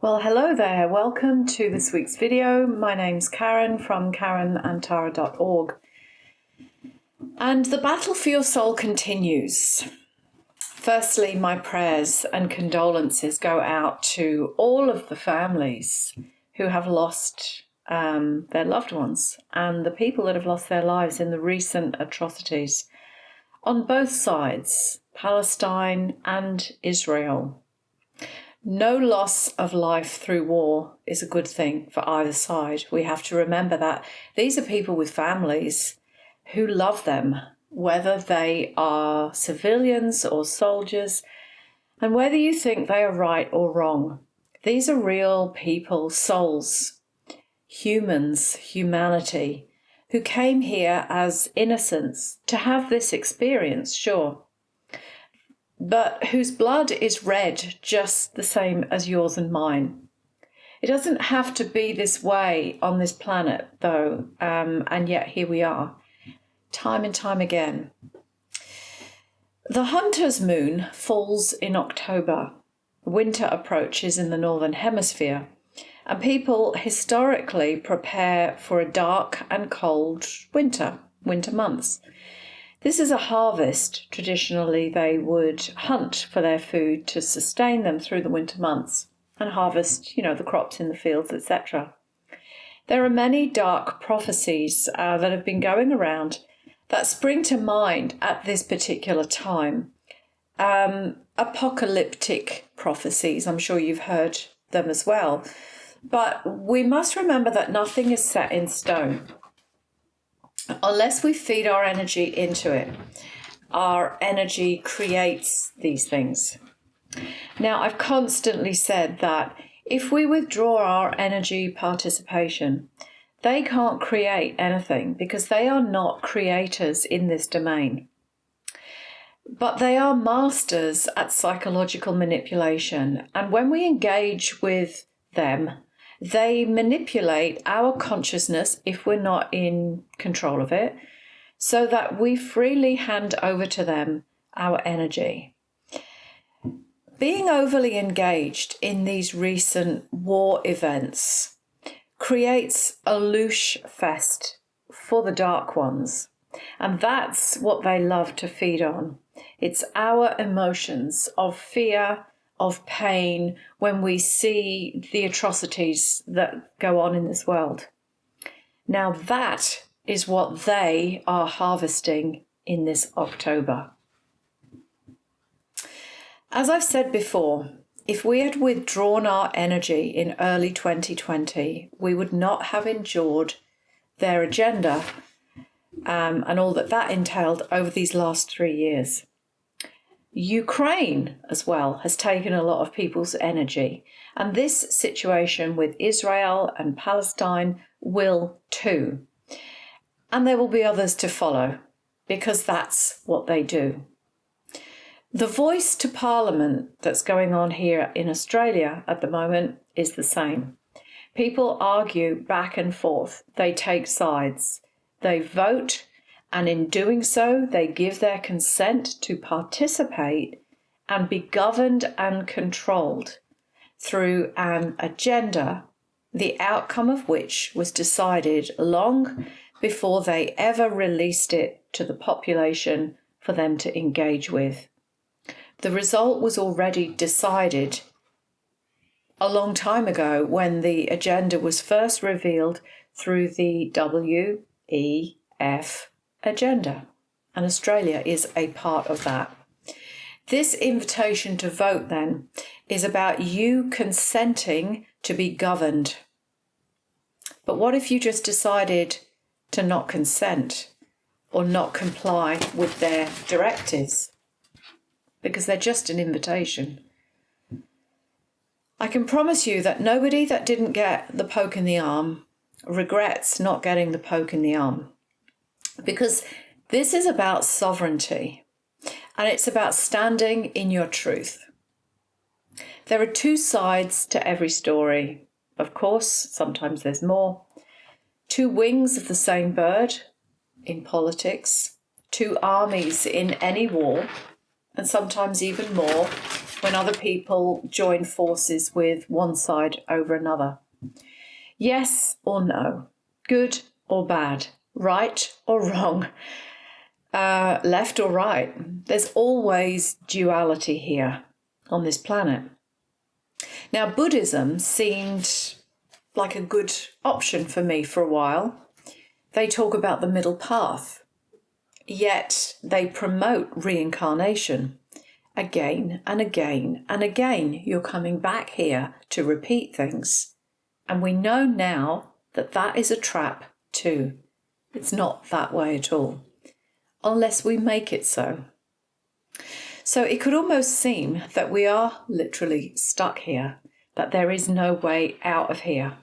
Well, hello there. Welcome to this week's video. My name's Karen from karenandtara.org. And the battle for your soul continues. Firstly, my prayers and condolences go out to all of the families who have lost their loved ones and the people that have lost their lives in the recent atrocities on both sides, Palestine and Israel. No loss of life through war is a good thing for either side. We have to remember that these are people with families who love them, whether they are civilians or soldiers, and whether you think they are right or wrong. These are real people, souls, humans, humanity, who came here as innocents to have this experience, sure, but whose blood is red just the same as yours and mine. It doesn't have to be this way on this planet, though, and yet here we are, time and time again. The hunter's moon falls in October. Winter approaches in the Northern Hemisphere, and people historically prepare for a dark and cold winter months. This is a harvest. Traditionally, they would hunt for their food to sustain them through the winter months and harvest, the crops in the fields, etc. There are many dark prophecies that have been going around that spring to mind at this particular time. Apocalyptic prophecies, I'm sure you've heard them as well. But we must remember that nothing is set in stone. Unless we feed our energy into it, our energy creates these things. Now, I've constantly said that if we withdraw our energy participation, they can't create anything because they are not creators in this domain. But they are masters at psychological manipulation. And when we engage with them, they manipulate our consciousness, if we're not in control of it, so that we freely hand over to them our energy. Being overly engaged in these recent war events creates a loosh fest for the dark ones, and that's what they love to feed on. It's our emotions of fear, of pain, when we see the atrocities that go on in this world. Now that is what they are harvesting in this October. As I've said before, if we had withdrawn our energy in early 2020, we would not have endured their agenda and all that entailed over these last 3 years. Ukraine as well has taken a lot of people's energy, and this situation with Israel and Palestine will too. And there will be others to follow, because that's what they do. The voice to Parliament that's going on here in Australia at the moment is the same. People argue back and forth. They take sides. They vote. And in doing so, they give their consent to participate and be governed and controlled through an agenda, the outcome of which was decided long before they ever released it to the population for them to engage with. The result was already decided a long time ago when the agenda was first revealed through the WEF agenda, and Australia is a part of that. This invitation to vote then is about you consenting to be governed. But what if you just decided to not consent or not comply with their directives? Because they're just an invitation. I can promise you that nobody that didn't get the poke in the arm regrets not getting the poke in the arm. Because this is about sovereignty, and it's about standing in your truth. There are two sides to every story. Of course, sometimes there's more. Two wings of the same bird in politics, two armies in any war, and sometimes even more. when other people join forces with one side over another. Yes or no, good or bad, right or wrong, left or right. There's always duality here on this planet. Now, Buddhism seemed like a good option for me for a while. They talk about the middle path, yet they promote reincarnation. Again and again and again, you're coming back here to repeat things. And we know now that that is a trap too. It's not that way at all, unless we make it so. So it could almost seem that we are literally stuck here, that there is no way out of here.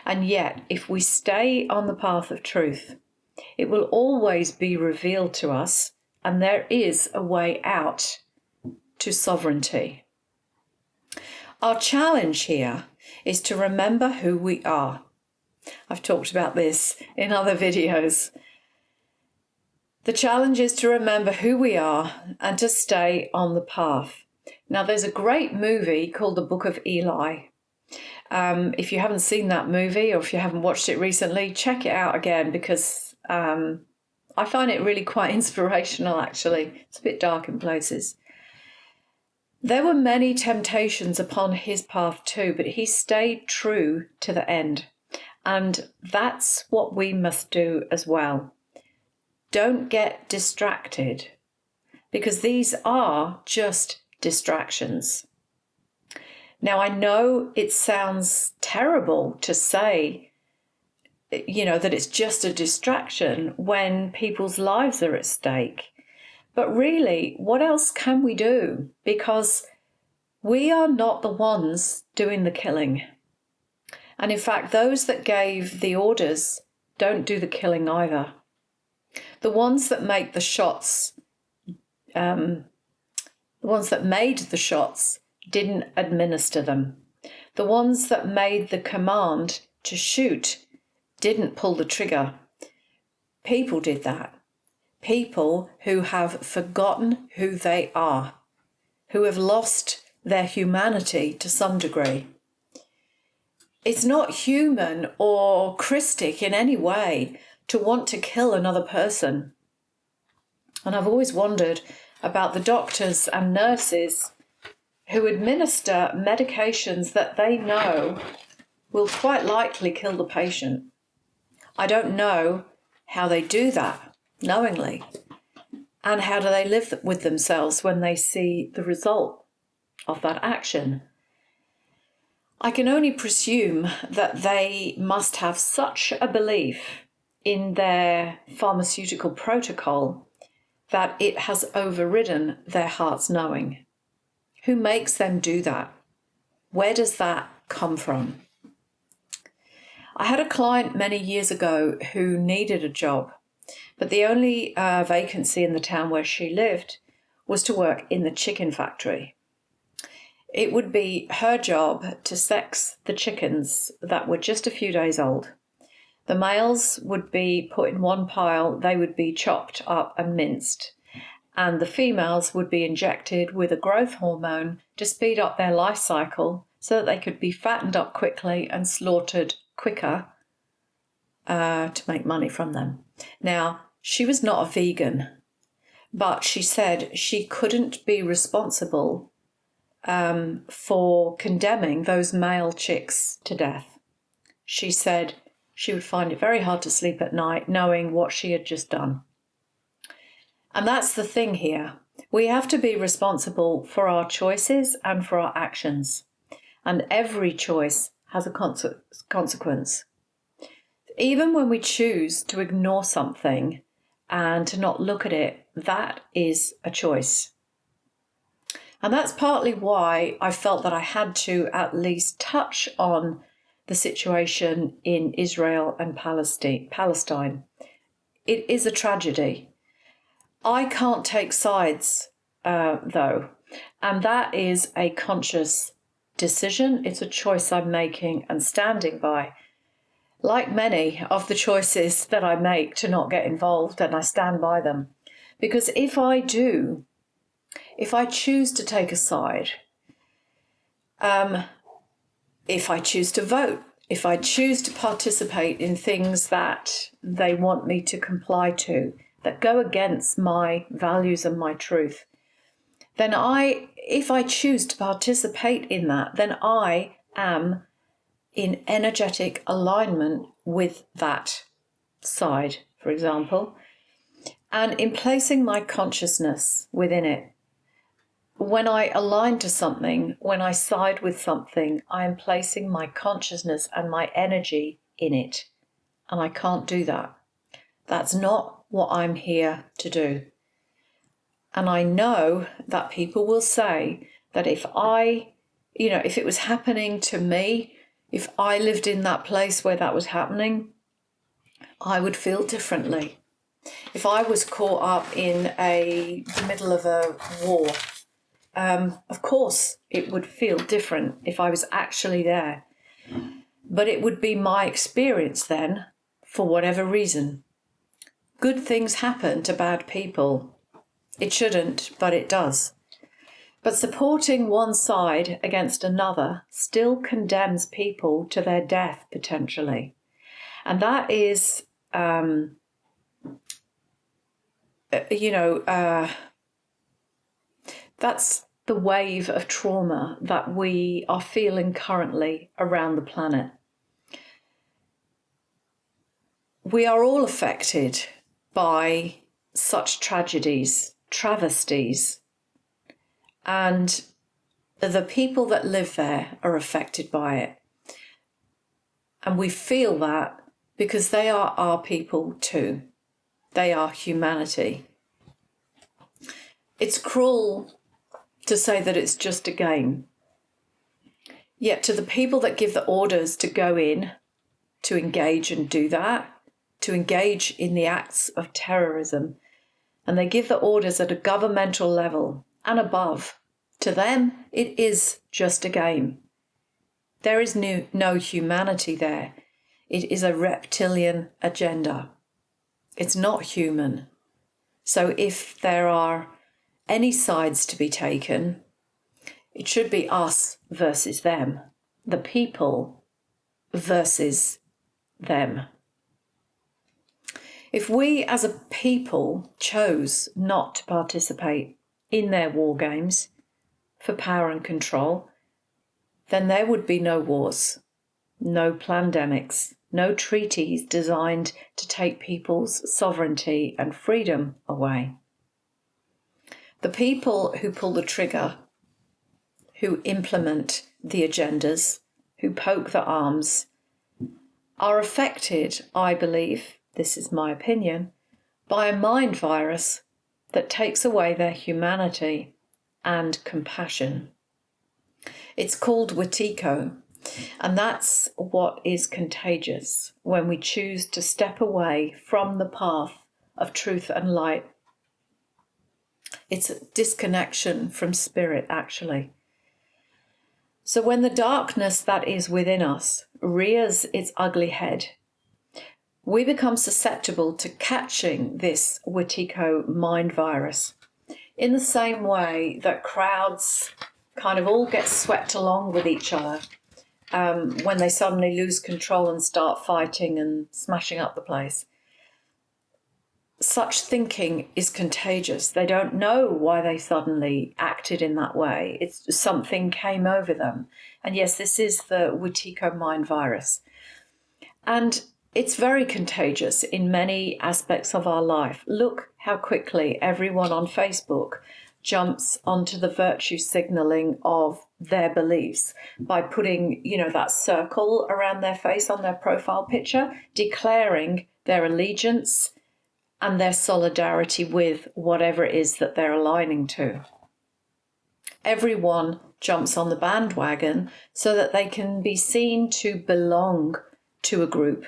And yet, if we stay on the path of truth, it will always be revealed to us, and there is a way out to sovereignty. Our challenge here is to remember who we are. I've talked about this in other videos. The challenge is to remember who we are and to stay on the path. Now, there's a great movie called The Book of Eli. If you haven't seen that movie, or if you haven't watched it recently, check it out again, because I find it really quite inspirational, actually. It's a bit dark in places. There were many temptations upon his path too, but he stayed true to the end. And that's what we must do as well. Don't get distracted, because these are just distractions. Now, I know it sounds terrible to say, that it's just a distraction when people's lives are at stake. But really, what else can we do? Because we are not the ones doing the killing. And in fact, those that gave the orders don't do the killing either. The ones that make the shots, the ones that made the shots didn't administer them. The ones that made the command to shoot didn't pull the trigger. People did that. People who have forgotten who they are, who have lost their humanity to some degree. It's not human or Christic in any way to want to kill another person. And I've always wondered about the doctors and nurses who administer medications that they know will quite likely kill the patient. I don't know how they do that knowingly, and how do they live with themselves when they see the result of that action. I can only presume that they must have such a belief in their pharmaceutical protocol that it has overridden their heart's knowing. Who makes them do that? Where does that come from? I had a client many years ago who needed a job, but the only vacancy in the town where she lived was to work in the chicken factory. It would be her job to sex the chickens that were just a few days old. The males would be put in one pile, they would be chopped up and minced, and the females would be injected with a growth hormone to speed up their life cycle so that they could be fattened up quickly and slaughtered quicker to make money from them. Now, she was not a vegan, but she said she couldn't be responsible for condemning those male chicks to death. She said she would find it very hard to sleep at night knowing what she had just done. And that's the thing here. We have to be responsible for our choices and for our actions. And every choice has a consequence. Even when we choose to ignore something and to not look at it, that is a choice. And that's partly why I felt that I had to at least touch on the situation in Israel and Palestine. It is a tragedy. I can't take sides, though, and that is a conscious decision. It's a choice I'm making and standing by. Like many of the choices that I make to not get involved, and I stand by them. Because if I choose to take a side, If I choose to vote, if I choose to participate in things that they want me to comply to, that go against my values and my truth, then if I choose to participate in that, then I am in energetic alignment with that side, for example, and in placing my consciousness within it. When I align to something, when I side with something, I am placing my consciousness and my energy in it. And I can't do that. That's not what I'm here to do. And I know that people will say that if it was happening to me, if I lived in that place where that was happening, I would feel differently. If I was caught up in the middle of a war, of course, it would feel different if I was actually there. But it would be my experience then, for whatever reason. Good things happen to bad people. It shouldn't, but it does. But supporting one side against another still condemns people to their death, potentially. And that is, that's the wave of trauma that we are feeling currently around the planet. We are all affected by such tragedies, travesties, and the people that live there are affected by it. And we feel that because they are our people too. They are humanity. It's cruel to say that it's just a game. Yet to the people that give the orders to go in, to engage and do that, to engage in the acts of terrorism, and they give the orders at a governmental level and above, to them it is just a game. There is no humanity there. It is a reptilian agenda. It's not human. So if there are any sides to be taken, it should be us versus them, the people versus them. If we as a people chose not to participate in their war games for power and control, then there would be no wars, no pandemics, no treaties designed to take people's sovereignty and freedom away. The people who pull the trigger, who implement the agendas, who poke the arms, are affected, I believe, this is my opinion, by a mind virus that takes away their humanity and compassion. It's called Wetiko, and that's what is contagious when we choose to step away from the path of truth and light. It's a disconnection from spirit, actually. So when the darkness that is within us rears its ugly head, we become susceptible to catching this Wetiko mind virus in the same way that crowds kind of all get swept along with each other when they suddenly lose control and start fighting and smashing up the place. Such thinking is contagious. They don't know why they suddenly acted in that way. It's something came over them. And yes, this is the Wetiko mind virus. And it's very contagious in many aspects of our life. Look how quickly everyone on Facebook jumps onto the virtue signaling of their beliefs by putting, that circle around their face on their profile picture, declaring their allegiance and their solidarity with whatever it is that they're aligning to. Everyone jumps on the bandwagon so that they can be seen to belong to a group,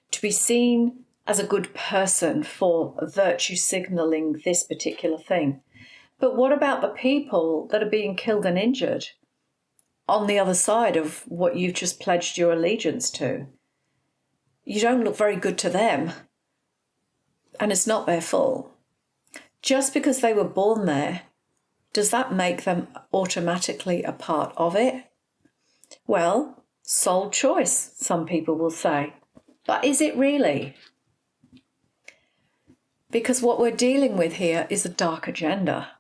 to be seen as a good person for virtue signaling this particular thing. But what about the people that are being killed and injured on the other side of what you've just pledged your allegiance to? You don't look very good to them. And it's not their fault. Just because they were born there, does that make them automatically a part of it? Well, soul choice, some people will say. But is it really? Because what we're dealing with here is a dark agenda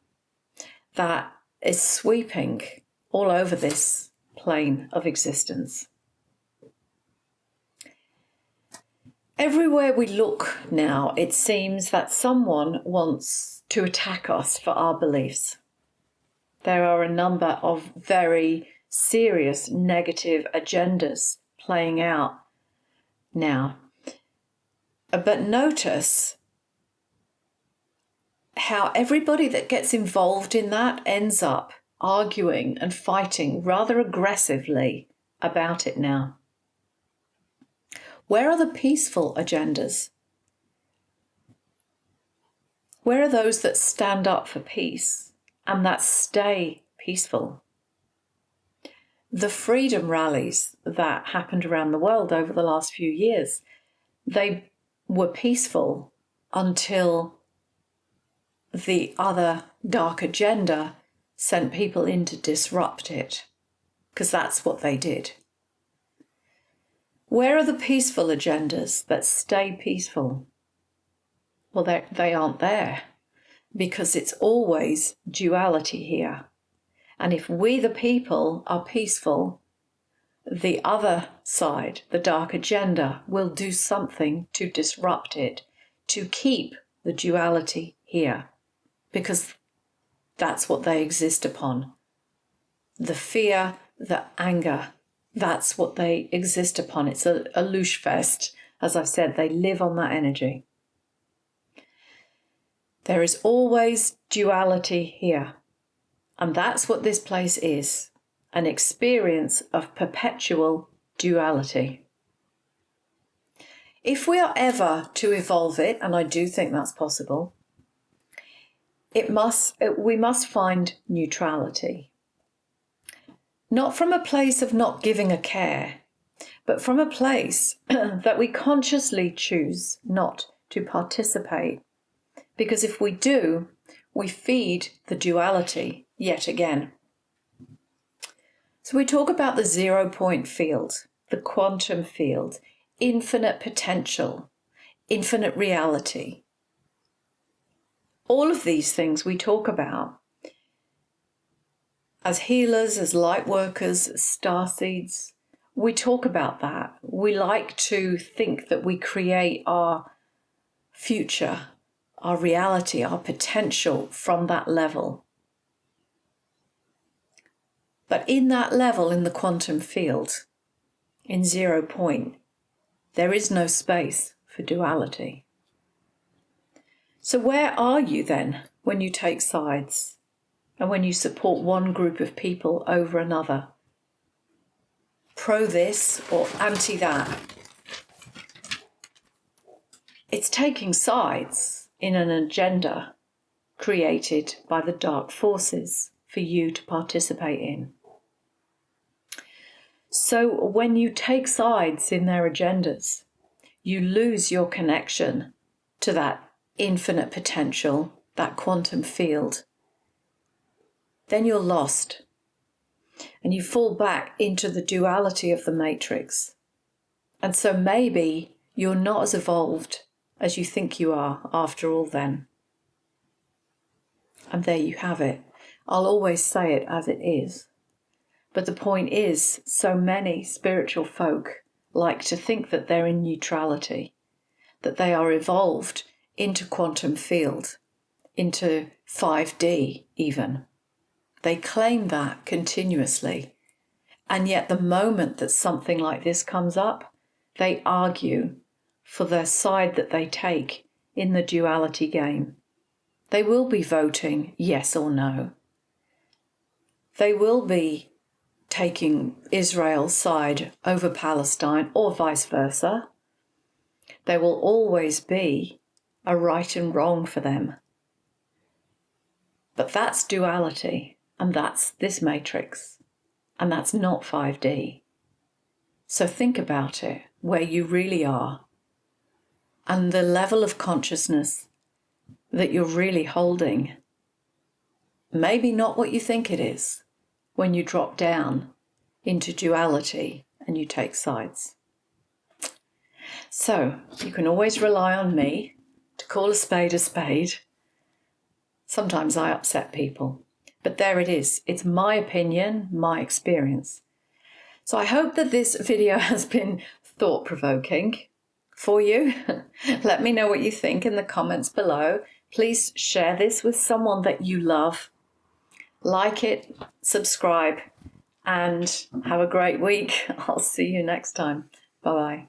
that is sweeping all over this plane of existence. Everywhere we look now, it seems that someone wants to attack us for our beliefs. There are a number of very serious negative agendas playing out now. But notice how everybody that gets involved in that ends up arguing and fighting rather aggressively about it now. Where are the peaceful agendas? Where are those that stand up for peace and that stay peaceful? The freedom rallies that happened around the world over the last few years, they were peaceful until the other dark agenda sent people in to disrupt it, because that's what they did. Where are the peaceful agendas that stay peaceful? Well, they aren't there, because it's always duality here. And if we, the people, are peaceful, the other side, the dark agenda, will do something to disrupt it, to keep the duality here, because that's what they exist upon. The fear, the anger, that's what they exist upon. It's a loosh fest. As I've said, they live on that energy. There is always duality here. And that's what this place is, an experience of perpetual duality. If we are ever to evolve it, and I do think that's possible, we must find neutrality. Not from a place of not giving a care, but from a place that we consciously choose not to participate. Because if we do, we feed the duality yet again. So we talk about the 0-point field, the quantum field, infinite potential, infinite reality. All of these things we talk about as healers, as light workers, as starseeds. We talk about that. We like to think that we create our future, our reality, our potential from that level. But in that level, in the quantum field, in 0 point, there is no space for duality. So where are you then when you take sides and when you support one group of people over another? Pro this or anti that? It's taking sides in an agenda created by the dark forces for you to participate in. So when you take sides in their agendas, you lose your connection to that infinite potential, that quantum field. Then you're lost and you fall back into the duality of the matrix. And so maybe you're not as evolved as you think you are after all then. And there you have it. I'll always say it as it is. But the point is, so many spiritual folk like to think that they're in neutrality, that they are evolved into quantum field, into 5D even. They claim that continuously. And yet the moment that something like this comes up, they argue for their side that they take in the duality game. They will be voting yes or no. They will be taking Israel's side over Palestine or vice versa. There will always be a right and wrong for them. But that's duality, and that's this matrix, and that's not 5D. So think about it, where you really are, and the level of consciousness that you're really holding. Maybe not what you think it is when you drop down into duality and you take sides. So you can always rely on me to call a spade a spade. Sometimes I upset people, but there it is. It's my opinion, my experience. So I hope that this video has been thought-provoking for you. Let me know what you think in the comments below. Please share this with someone that you love. Like it, subscribe, and have a great week. I'll see you next time. Bye-bye.